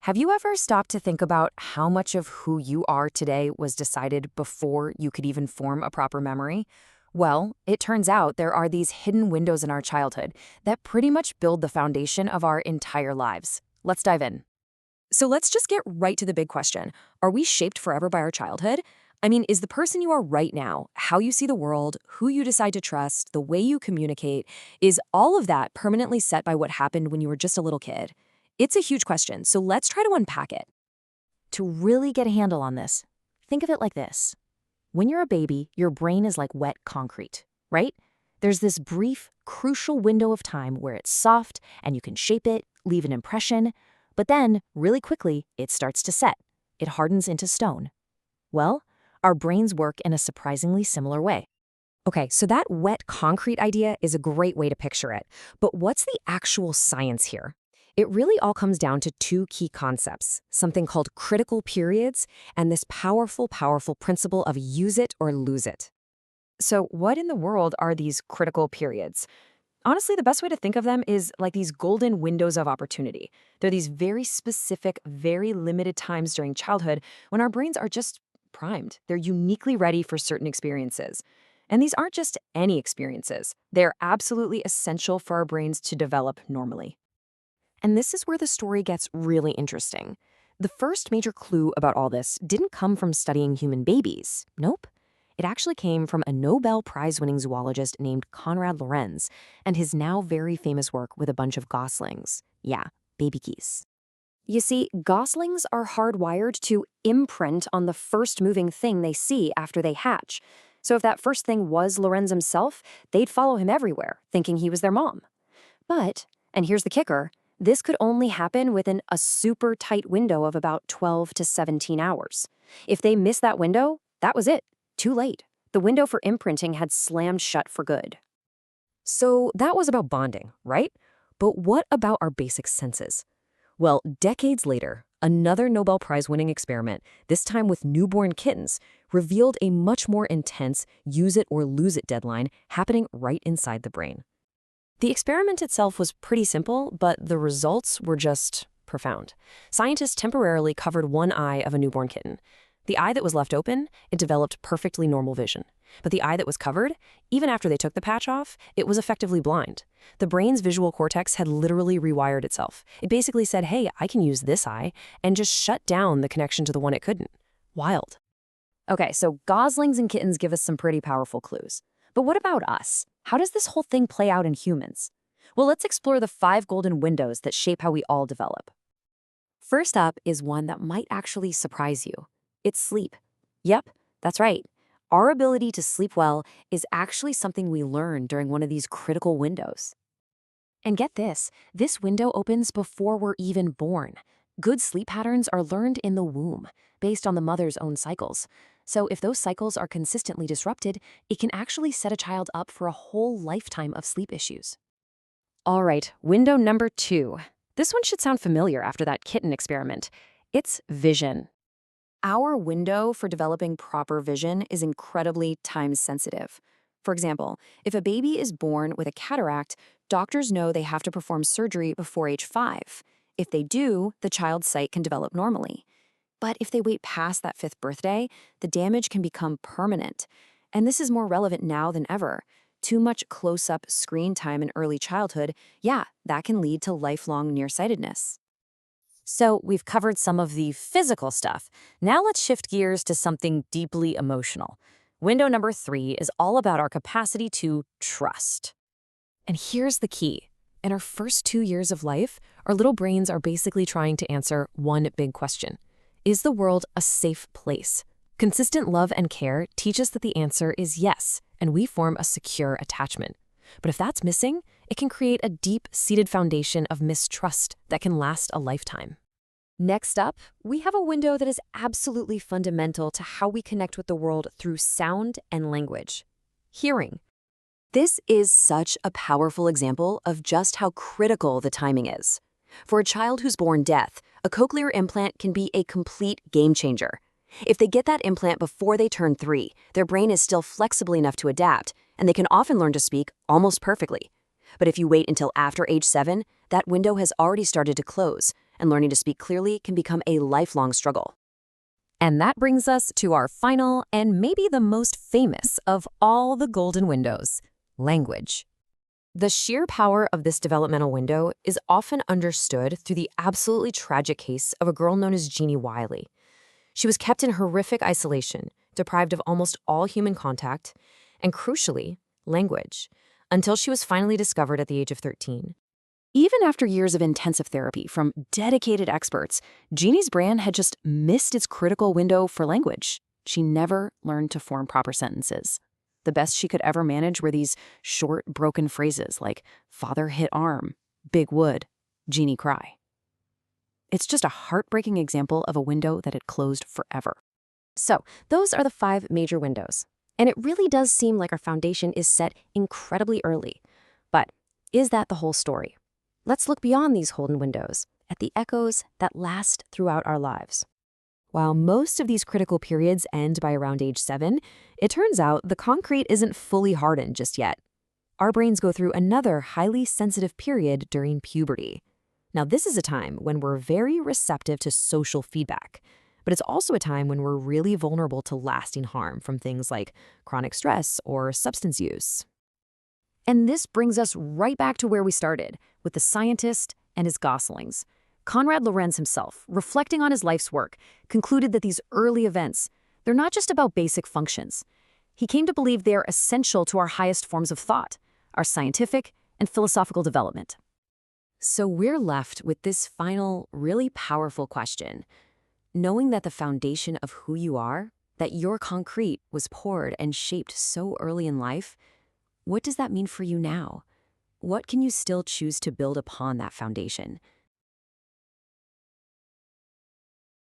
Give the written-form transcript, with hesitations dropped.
Have you ever stopped to think about how much of who you are today was decided before you could even form a proper memory? Well, it turns out there are these hidden windows in our childhood that pretty much build the foundation of our entire lives. Let's dive in. So let's just get right to the big question. Are we shaped forever by our childhood? I mean, is the person you are right now, how you see the world, who you decide to trust, the way you communicate, is all of that permanently set by what happened when you were just a little kid? It's a huge question, so let's try to unpack it. To really get a handle on this, think of it like this. When you're a baby, your brain is like wet concrete, right? There's this brief, crucial window of time where it's soft and you can shape it, leave an impression, but then, really quickly, it starts to set. It hardens into stone. Well, our brains work in a surprisingly similar way. Okay, so that wet concrete idea is a great way to picture it, but what's the actual science here? It really all comes down to two key concepts, something called critical periods and this powerful principle of use it or lose it. So what in the world are these critical periods? Honestly, the best way to think of them is like these golden windows of opportunity. They're these very specific, very limited times during childhood when our brains are just primed. They're uniquely ready for certain experiences. And these aren't just any experiences. They're absolutely essential for our brains to develop normally. And this is where the story gets really interesting. The first major clue about all this didn't come from studying human babies. Nope. It actually came from a Nobel Prize-winning zoologist named Konrad Lorenz and his now very famous work with a bunch of goslings. Yeah, baby geese. You see, goslings are hardwired to imprint on the first moving thing they see after they hatch. So if that first thing was Lorenz himself, they'd follow him everywhere, thinking he was their mom. But, and here's the kicker, this could only happen within a super tight window of about 12 to 17 hours. If they missed that window, that was it. Too late. The window for imprinting had slammed shut for good. So that was about bonding, right? But what about our basic senses? Well, decades later, another Nobel Prize-winning experiment, this time with newborn kittens, revealed a much more intense use-it-or-lose-it deadline happening right inside the brain. The experiment itself was pretty simple, but the results were just profound. Scientists temporarily covered one eye of a newborn kitten. The eye that was left open, it developed perfectly normal vision. But the eye that was covered, even after they took the patch off, it was effectively blind. The brain's visual cortex had literally rewired itself. It basically said, hey, I can use this eye, and just shut down the connection to the one it couldn't. Wild. Okay, so goslings and kittens give us some pretty powerful clues. But what about us? How does this whole thing play out in humans? Well, let's explore the 5 golden windows that shape how we all develop. First up is one that might actually surprise you. It's sleep. Yep, that's right. Our ability to sleep well is actually something we learn during one of these critical windows. And get this window opens before we're even born. Good sleep patterns are learned in the womb, based on the mother's own cycles. So if those cycles are consistently disrupted, it can actually set a child up for a whole lifetime of sleep issues. All right, window number 2. This one should sound familiar after that kitten experiment. It's vision. Our window for developing proper vision is incredibly time-sensitive. For example, if a baby is born with a cataract, doctors know they have to perform surgery before age 5. If they do, the child's sight can develop normally. But if they wait past that 5th birthday, the damage can become permanent. And this is more relevant now than ever. Too much close-up screen time in early childhood, yeah, that can lead to lifelong nearsightedness. So we've covered some of the physical stuff. Now let's shift gears to something deeply emotional. Window number 3 is all about our capacity to trust. And here's the key. In our first 2 years of life, our little brains are basically trying to answer one big question. Is the world a safe place? Consistent love and care teach us that the answer is yes, and we form a secure attachment. But if that's missing, it can create a deep-seated foundation of mistrust that can last a lifetime. Next up, we have a window that is absolutely fundamental to how we connect with the world through sound and language. Hearing. This is such a powerful example of just how critical the timing is. For a child who's born deaf, a cochlear implant can be a complete game changer. If they get that implant before they turn 3, their brain is still flexible enough to adapt, and they can often learn to speak almost perfectly. But if you wait until after age 7, that window has already started to close, and learning to speak clearly can become a lifelong struggle. And that brings us to our final and maybe the most famous of all the golden windows, language. The sheer power of this developmental window is often understood through the absolutely tragic case of a girl known as Jeannie Wiley. She was kept in horrific isolation, deprived of almost all human contact, and crucially, language, until she was finally discovered at the age of 13. Even after years of intensive therapy from dedicated experts, Jeannie's brain had just missed its critical window for language. She never learned to form proper sentences. The best she could ever manage were these short, broken phrases like, "Father hit arm," "Big wood," "Jeannie cry." It's just a heartbreaking example of a window that had closed forever. So, those are the 5 major windows. And it really does seem like our foundation is set incredibly early. But is that the whole story? Let's look beyond these golden windows at the echoes that last throughout our lives. While most of these critical periods end by around age 7, it turns out the concrete isn't fully hardened just yet. Our brains go through another highly sensitive period during puberty. Now, this is a time when we're very receptive to social feedback, but it's also a time when we're really vulnerable to lasting harm from things like chronic stress or substance use. And this brings us right back to where we started, with the scientist and his goslings. Konrad Lorenz himself, reflecting on his life's work, concluded that these early events, they're not just about basic functions. He came to believe they are essential to our highest forms of thought, our scientific and philosophical development. So we're left with this final, really powerful question. Knowing that the foundation of who you are, that your concrete was poured and shaped so early in life, what does that mean for you now? What can you still choose to build upon that foundation?